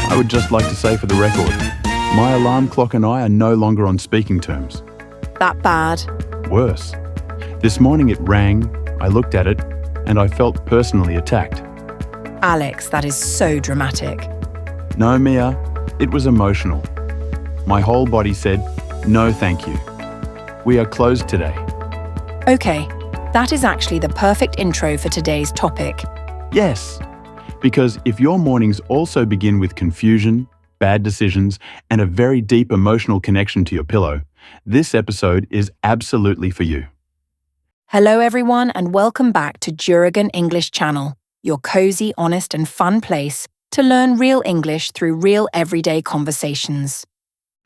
I would just like to say for the record, my alarm clock and I are no longer on speaking terms. That bad? Worse. This morning it rang, I looked at it, and I felt personally attacked. Alex, that is so dramatic. No, Mia, it was emotional. My whole body said, no thank you. We are closed today. Okay, that is actually the perfect intro for today's topic. Yes, because if your mornings also begin with confusion, bad decisions, and a very deep emotional connection to your pillow, this episode is absolutely for you. Hello everyone and welcome back to Juragan English Channel, your cozy, honest and fun place to learn real English through real everyday conversations.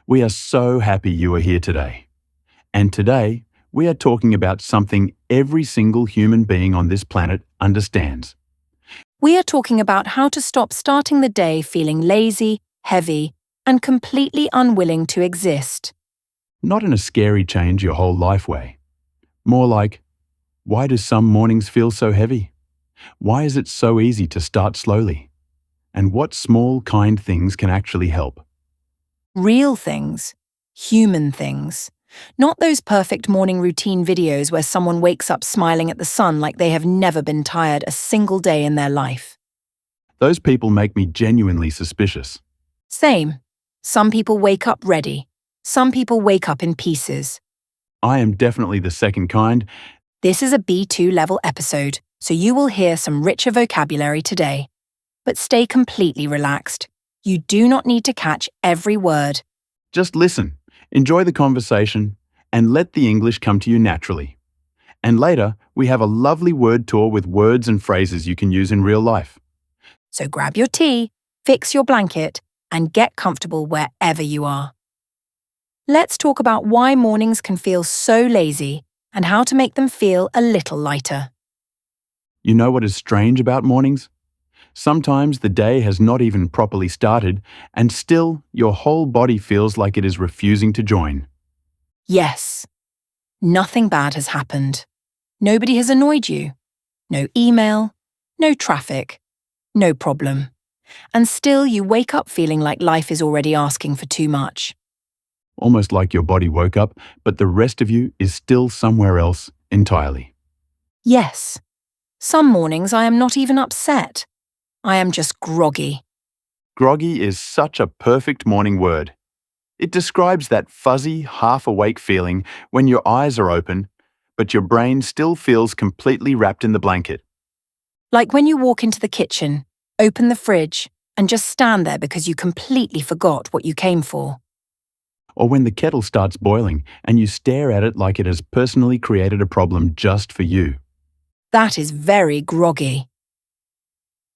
We are so happy you are here today. And today, we are talking about something every single human being on this planet understands. We are talking about how to stop starting the day feeling lazy, heavy, and completely unwilling to exist. Not in a scary change your whole life way. More like, why do some mornings feel so heavy? Why is it so easy to start slowly? And what small, kind things can actually help? Real things, human things. Not those perfect morning routine videos where someone wakes up smiling at the sun like they have never been tired a single day in their life. Those people make me genuinely suspicious. Same. Some people wake up ready. Some people wake up in pieces. I am definitely the second kind. This is a B2 level episode, so you will hear some richer vocabulary today. But stay completely relaxed. You do not need to catch every word. Just listen, enjoy the conversation, and let the English come to you naturally. And later, we have a lovely word tour with words and phrases you can use in real life. So grab your tea, fix your blanket, and get comfortable wherever you are. Let's talk about why mornings can feel so lazy and how to make them feel a little lighter. You know what is strange about mornings? Sometimes the day has not even properly started, and still your whole body feels like it is refusing to join. Yes. Nothing bad has happened. Nobody has annoyed you. No email, no traffic, no problem. And still you wake up feeling like life is already asking for too much. Almost like your body woke up, but the rest of you is still somewhere else entirely. Yes. Some mornings I am not even upset. I am just groggy. Groggy is such a perfect morning word. It describes that fuzzy, half-awake feeling when your eyes are open, but your brain still feels completely wrapped in the blanket. Like when you walk into the kitchen, open the fridge, and just stand there because you completely forgot what you came for. Or when the kettle starts boiling and you stare at it like it has personally created a problem just for you. That is very groggy.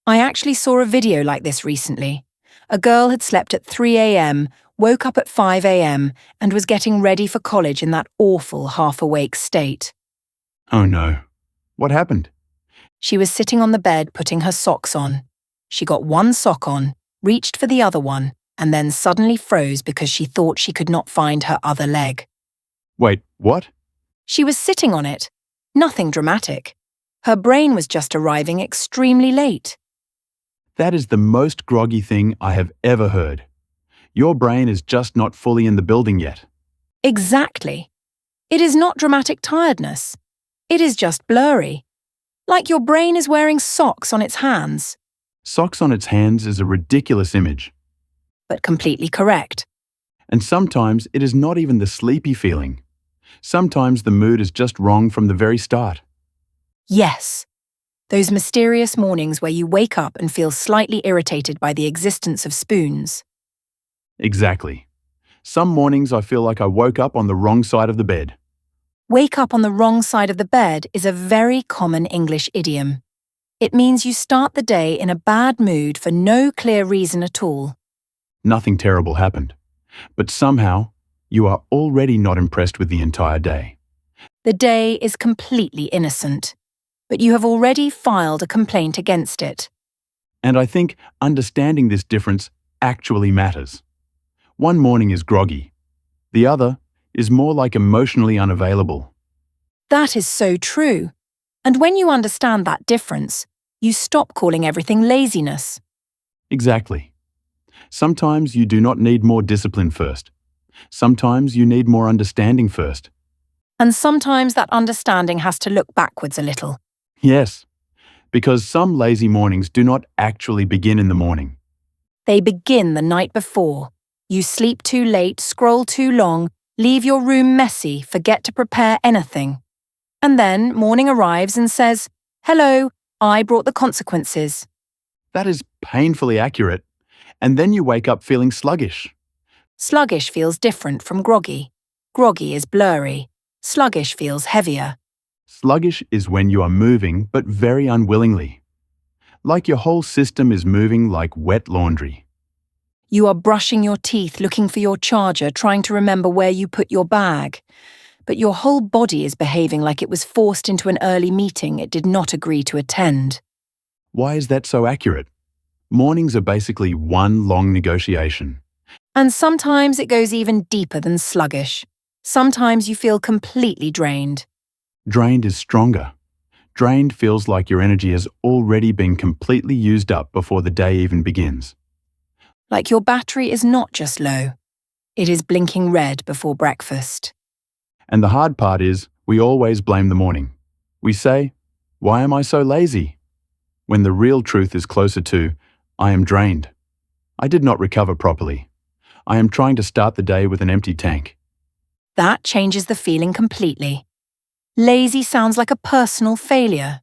I actually saw a video like this recently. A girl had slept at 3 a.m., woke up at 5 a.m., and was getting ready for college in that awful half-awake state. Oh no. What happened? She was sitting on the bed putting her socks on. She got one sock on, reached for the other one, and then suddenly froze because she thought she could not find her other leg. Wait, what? She was sitting on it. Nothing dramatic. Her brain was just arriving extremely late. That is the most groggy thing I have ever heard. Your brain is just not fully in the building yet. Exactly. It is not dramatic tiredness. It is just blurry. Like your brain is wearing socks on its hands. Socks on its hands is a ridiculous image. But completely correct. And sometimes it is not even the sleepy feeling. Sometimes the mood is just wrong from the very start. Yes. Those mysterious mornings where you wake up and feel slightly irritated by the existence of spoons. Exactly. Some mornings I feel like I woke up on the wrong side of the bed. Wake up on the wrong side of the bed is a very common English idiom. It means you start the day in a bad mood for no clear reason at all. Nothing terrible happened. But somehow, you are already not impressed with the entire day. The day is completely innocent, but you have already filed a complaint against it. And I think understanding this difference actually matters. One morning is groggy. The other is more like emotionally unavailable. That is so true. And when you understand that difference, you stop calling everything laziness. Exactly. Sometimes you do not need more discipline first. Sometimes you need more understanding first. And sometimes that understanding has to look backwards a little. Yes, because some lazy mornings do not actually begin in the morning. They begin the night before. You sleep too late, scroll too long, leave your room messy, forget to prepare anything. And then morning arrives and says, "Hello, I brought the consequences." That is painfully accurate. And then you wake up feeling sluggish. Sluggish feels different from groggy. Groggy is blurry. Sluggish feels heavier. Sluggish is when you are moving but very unwillingly. Like your whole system is moving like wet laundry. You are brushing your teeth, looking for your charger, trying to remember where you put your bag. But your whole body is behaving like it was forced into an early meeting it did not agree to attend. Why is that so accurate? Mornings are basically one long negotiation. And sometimes it goes even deeper than sluggish. Sometimes you feel completely drained. Drained is stronger. Drained feels like your energy has already been completely used up before the day even begins. Like your battery is not just low. It is blinking red before breakfast. And the hard part is, we always blame the morning. We say, "Why am I so lazy?" When the real truth is closer to, "I am drained. I did not recover properly. I am trying to start the day with an empty tank." That changes the feeling completely. Lazy sounds like a personal failure.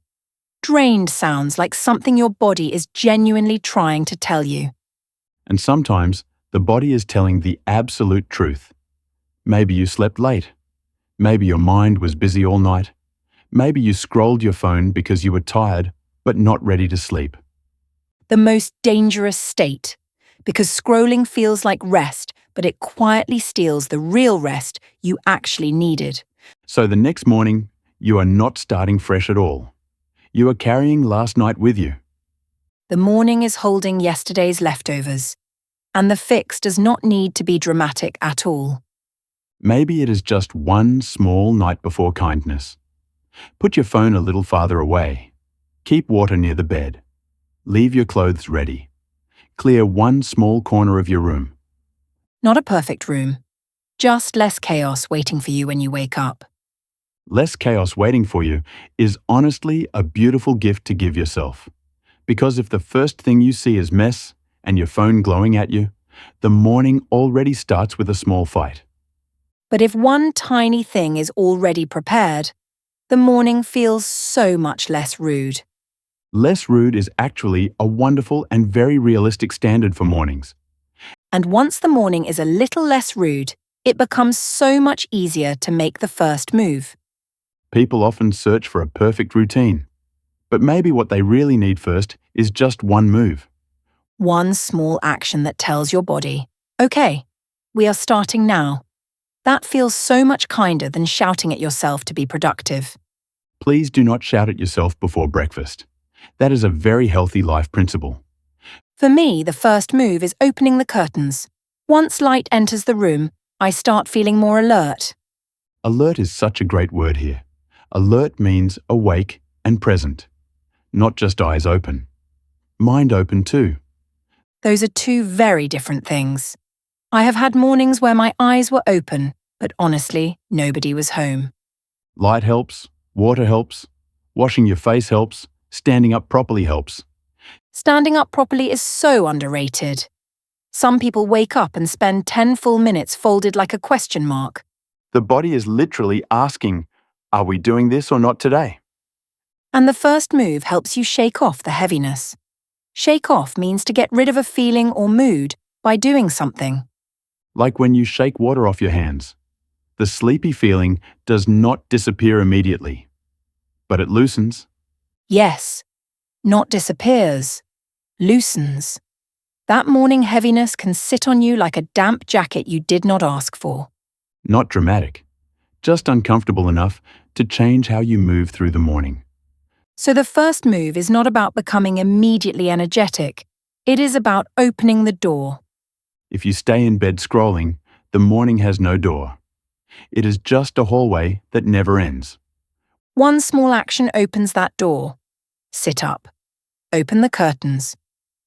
Drained sounds like something your body is genuinely trying to tell you. And sometimes, the body is telling the absolute truth. Maybe you slept late. Maybe your mind was busy all night. Maybe you scrolled your phone because you were tired, but not ready to sleep. The most dangerous state, because scrolling feels like rest, but it quietly steals the real rest you actually needed. So the next morning, you are not starting fresh at all. You are carrying last night with you. The morning is holding yesterday's leftovers, and the fix does not need to be dramatic at all. Maybe it is just one small night before kindness. Put your phone a little farther away. Keep water near the bed. Leave your clothes ready. Clear one small corner of your room. Not a perfect room, just less chaos waiting for you when you wake up. Less chaos waiting for you is honestly a beautiful gift to give yourself. Because if the first thing you see is mess and your phone glowing at you, the morning already starts with a small fight. But if one tiny thing is already prepared, the morning feels so much less rude. Less rude is actually a wonderful and very realistic standard for mornings. And once the morning is a little less rude, it becomes so much easier to make the first move. People often search for a perfect routine. But maybe what they really need first is just one move. One small action that tells your body, "Okay, we are starting now." That feels so much kinder than shouting at yourself to be productive. Please do not shout at yourself before breakfast. That is a very healthy life principle. For me, the first move is opening the curtains. Once light enters the room, I start feeling more alert. Alert is such a great word here. Alert means awake and present. Not just eyes open. Mind open too. Those are two very different things. I have had mornings where my eyes were open, but honestly, nobody was home. Light helps, water helps, washing your face helps, standing up properly helps. Standing up properly is so underrated. Some people wake up and spend 10 full minutes folded like a question mark. The body is literally asking, "Are we doing this or not today?" And the first move helps you shake off the heaviness. Shake off means to get rid of a feeling or mood by doing something. Like when you shake water off your hands. The sleepy feeling does not disappear immediately, but it loosens. Yes, not disappears, loosens. That morning heaviness can sit on you like a damp jacket you did not ask for. Not dramatic, just uncomfortable enough to change how you move through the morning. So the first move is not about becoming immediately energetic. It is about opening the door. If you stay in bed scrolling, the morning has no door. It is just a hallway that never ends. One small action opens that door. Sit up. Open the curtains.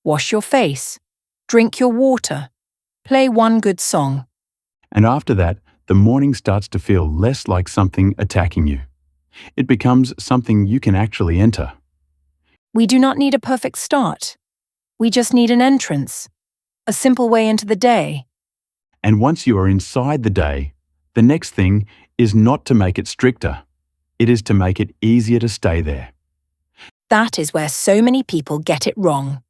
Wash your face. drink your water, play one good song. And after that, the morning starts to feel less like something attacking you. It becomes something you can actually enter. We do not need a perfect start. We just need an entrance, a simple way into the day. And once you are inside the day, the next thing is not to make it stricter. It is to make it easier to stay there. That is where so many people get it wrong.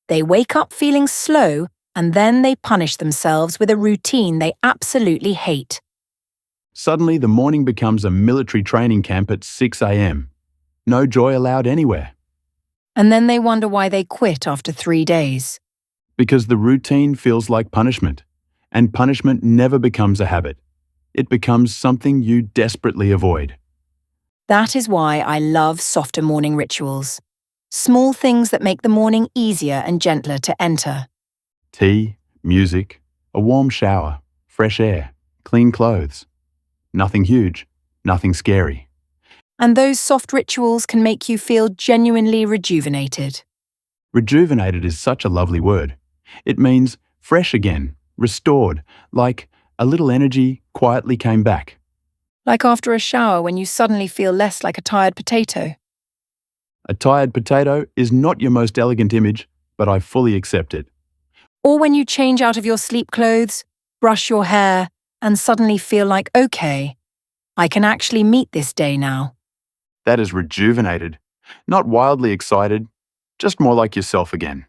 They wake up feeling slow and then they punish themselves with a routine they absolutely hate. Suddenly, the morning becomes a military training camp at 6 a.m. No joy allowed anywhere. And then they wonder why they quit after 3 days. Because the routine feels like punishment, and punishment never becomes a habit. It becomes something you desperately avoid. That is why I love softer morning rituals. Small things that make the morning easier and gentler to enter. Tea, music, a warm shower, fresh air, clean clothes. Nothing huge, nothing scary. And those soft rituals can make you feel genuinely rejuvenated. Rejuvenated is such a lovely word. It means fresh again, restored, like a little energy quietly came back. Like after a shower when you suddenly feel less like a tired potato. A tired potato is not your most elegant image, but I fully accept it. Or when you change out of your sleep clothes, brush your hair, and suddenly feel like, okay, I can actually meet this day now. That is rejuvenated. Not wildly excited, just more like yourself again.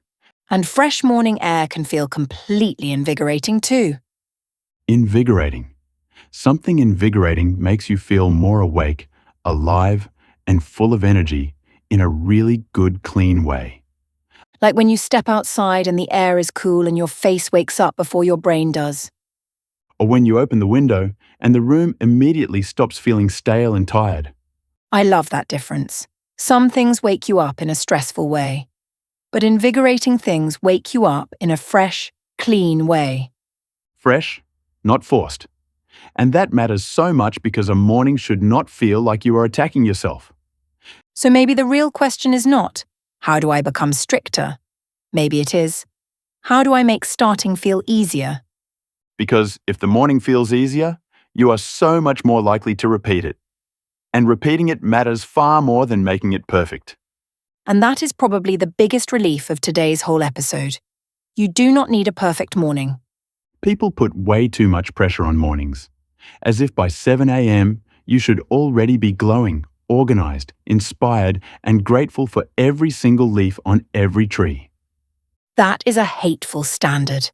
And fresh morning air can feel completely invigorating too. Invigorating. Something invigorating makes you feel more awake, alive, and full of energy in a really good, clean way. Like when you step outside and the air is cool and your face wakes up before your brain does. Or when you open the window and the room immediately stops feeling stale and tired. I love that difference. Some things wake you up in a stressful way, but invigorating things wake you up in a fresh, clean way. Fresh, not forced. And that matters so much because a morning should not feel like you are attacking yourself. So maybe the real question is not, how do I become stricter? Maybe it is, how do I make starting feel easier? Because if the morning feels easier, you are so much more likely to repeat it. And repeating it matters far more than making it perfect. And that is probably the biggest relief of today's whole episode. You do not need a perfect morning. People put way too much pressure on mornings, as if by 7 a.m. you should already be glowing, organized, inspired, and grateful for every single leaf on every tree. That is a hateful standard.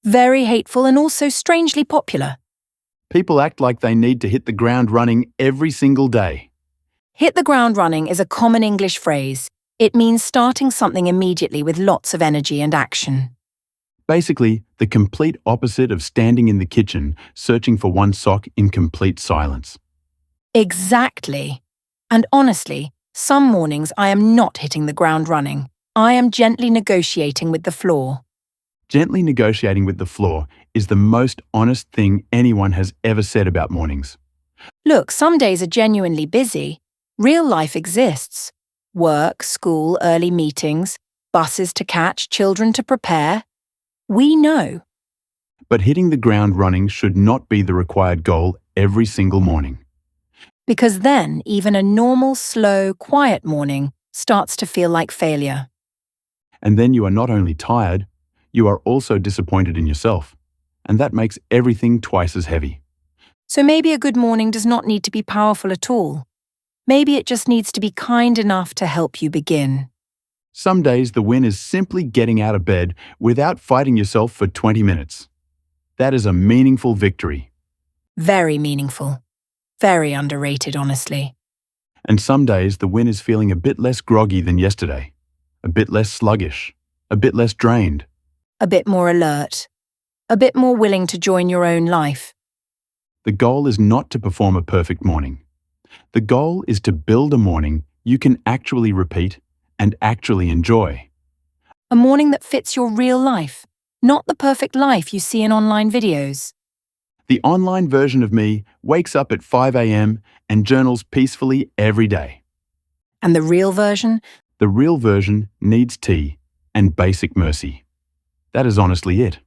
Very hateful and also strangely popular. People act like they need to hit the ground running every single day. Hit the ground running is a common English phrase. It means starting something immediately with lots of energy and action. Basically, the complete opposite of standing in the kitchen searching for one sock in complete silence. Exactly. And honestly, some mornings I am not hitting the ground running. I am gently negotiating with the floor. Gently negotiating with the floor is the most honest thing anyone has ever said about mornings. Look, some days are genuinely busy. Real life exists. Work, school, early meetings, buses to catch, children to prepare. We know. But hitting the ground running should not be the required goal every single morning. Because then even a normal, slow, quiet morning starts to feel like failure. And then you are not only tired, you are also disappointed in yourself. And that makes everything twice as heavy. So maybe a good morning does not need to be powerful at all. Maybe it just needs to be kind enough to help you begin. Some days the win is simply getting out of bed without fighting yourself for 20 minutes. That is a meaningful victory. Very meaningful. Very underrated, honestly. And some days the win is feeling a bit less groggy than yesterday, a bit less sluggish, a bit less drained. A bit more alert. A bit more willing to join your own life. The goal is not to perform a perfect morning. The goal is to build a morning you can actually repeat and actually enjoy. A morning that fits your real life, not the perfect life you see in online videos. The online version of me wakes up at 5 a.m. and journals peacefully every day. And the real version? The real version needs tea and basic mercy. That is honestly it.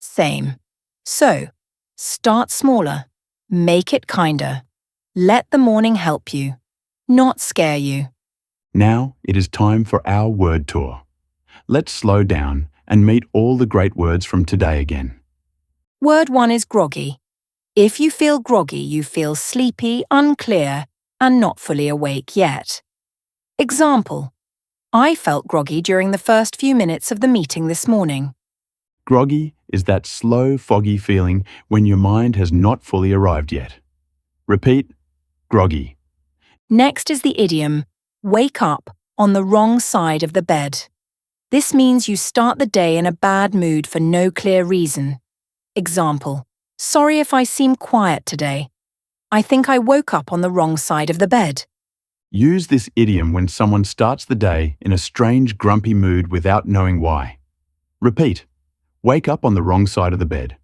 Same. So, start smaller. Make it kinder. Let the morning help you, not scare you. Now it is time for our word tour. Let's slow down and meet all the great words from today again. Word 1 is groggy. If you feel groggy, you feel sleepy, unclear, and not fully awake yet. Example: I felt groggy during the first few minutes of the meeting this morning. Groggy is that slow, foggy feeling when your mind has not fully arrived yet. Repeat, groggy. Next is the idiom, wake up on the wrong side of the bed. This means you start the day in a bad mood for no clear reason. Example: sorry if I seem quiet today. I think I woke up on the wrong side of the bed. Use this idiom when someone starts the day in a strange, grumpy mood without knowing why. Repeat, wake up on the wrong side of the bed.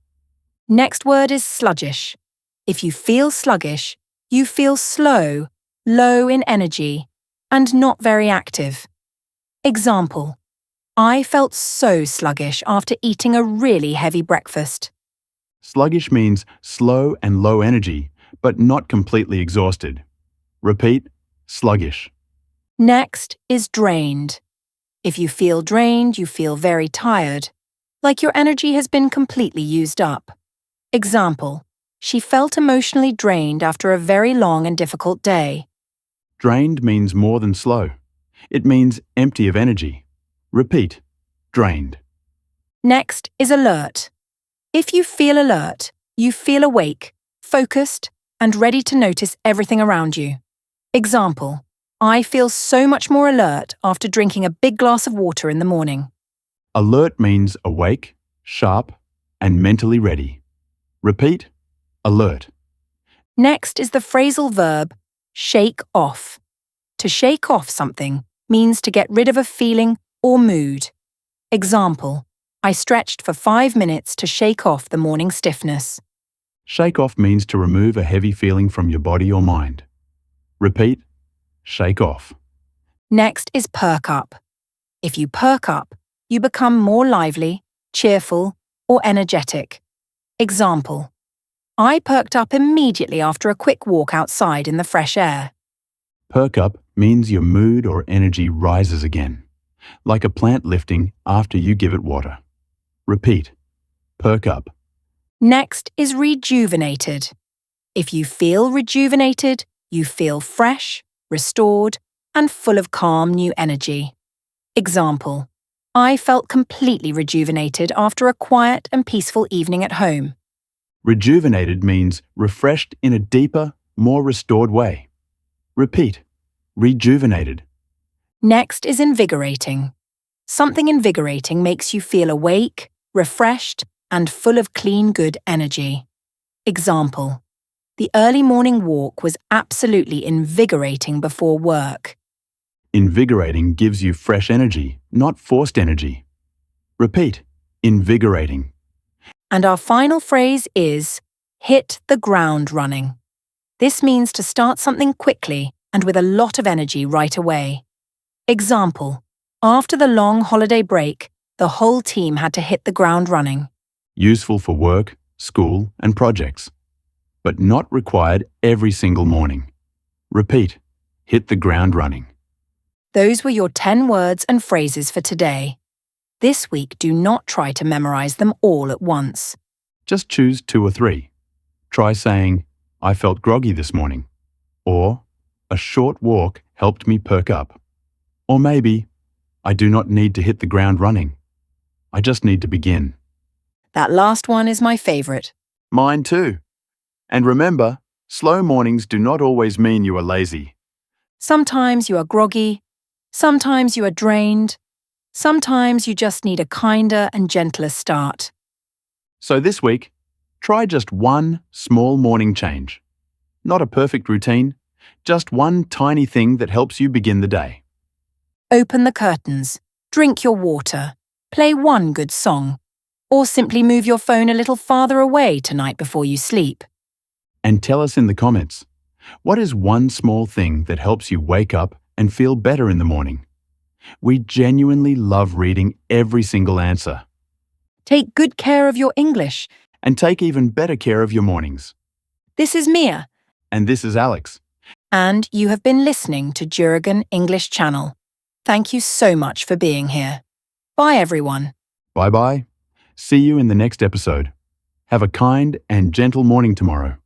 Next word is sluggish. If you feel sluggish, you feel slow, low in energy, and not very active. Example: I felt so sluggish after eating a really heavy breakfast. Sluggish means slow and low energy, but not completely exhausted. Repeat, sluggish. Next is drained. If you feel drained, you feel very tired, like your energy has been completely used up. Example: she felt emotionally drained after a very long and difficult day. Drained means more than slow. It means empty of energy. Repeat, drained. Next is alert. If you feel alert, you feel awake, focused, and ready to notice everything around you. Example: I feel so much more alert after drinking a big glass of water in the morning. Alert means awake, sharp, and mentally ready. Repeat, alert. Next is the phrasal verb, shake off. To shake off something means to get rid of a feeling or mood. Example: I stretched for 5 minutes to shake off the morning stiffness. Shake off means to remove a heavy feeling from your body or mind. Repeat, shake off. Next is perk up. If you perk up, you become more lively, cheerful, or energetic. Example: I perked up immediately after a quick walk outside in the fresh air. Perk up means your mood or energy rises again, like a plant lifting after you give it water. Repeat, perk up. Next is rejuvenated. If you feel rejuvenated, you feel fresh, restored, and full of calm new energy. Example: I felt completely rejuvenated after a quiet and peaceful evening at home. Rejuvenated means refreshed in a deeper, more restored way. Repeat, rejuvenated. Next is invigorating. Something invigorating makes you feel awake, refreshed, and full of clean, good energy. Example: the early morning walk was absolutely invigorating before work. Invigorating gives you fresh energy, not forced energy. Repeat, invigorating. And our final phrase is, hit the ground running. This means to start something quickly and with a lot of energy right away. Example: after the long holiday break, the whole team had to hit the ground running. Useful for work, school, and projects, but not required every single morning. Repeat, hit the ground running. Those were your 10 words and phrases for today. This week, do not try to memorize them all at once. Just choose 2 or 3. Try saying, I felt groggy this morning. Or, a short walk helped me perk up. Or maybe, I do not need to hit the ground running. I just need to begin. That last one is my favorite. Mine too. And remember, slow mornings do not always mean you are lazy. Sometimes you are groggy, sometimes you are drained, sometimes you just need a kinder and gentler start. So this week, try just one small morning change. Not a perfect routine, just one tiny thing that helps you begin the day. Open the curtains, drink your water, play one good song, or simply move your phone a little farther away tonight before you sleep. And tell us in the comments, what is one small thing that helps you wake up and feel better in the morning? We genuinely love reading every single answer. Take good care of your English. and take even better care of your mornings. This is Mia, And this is Alex. and you have been listening to Juragan English Channel. Thank you so much for being here. Bye, everyone. Bye-bye. See you in the next episode. Have a kind and gentle morning tomorrow.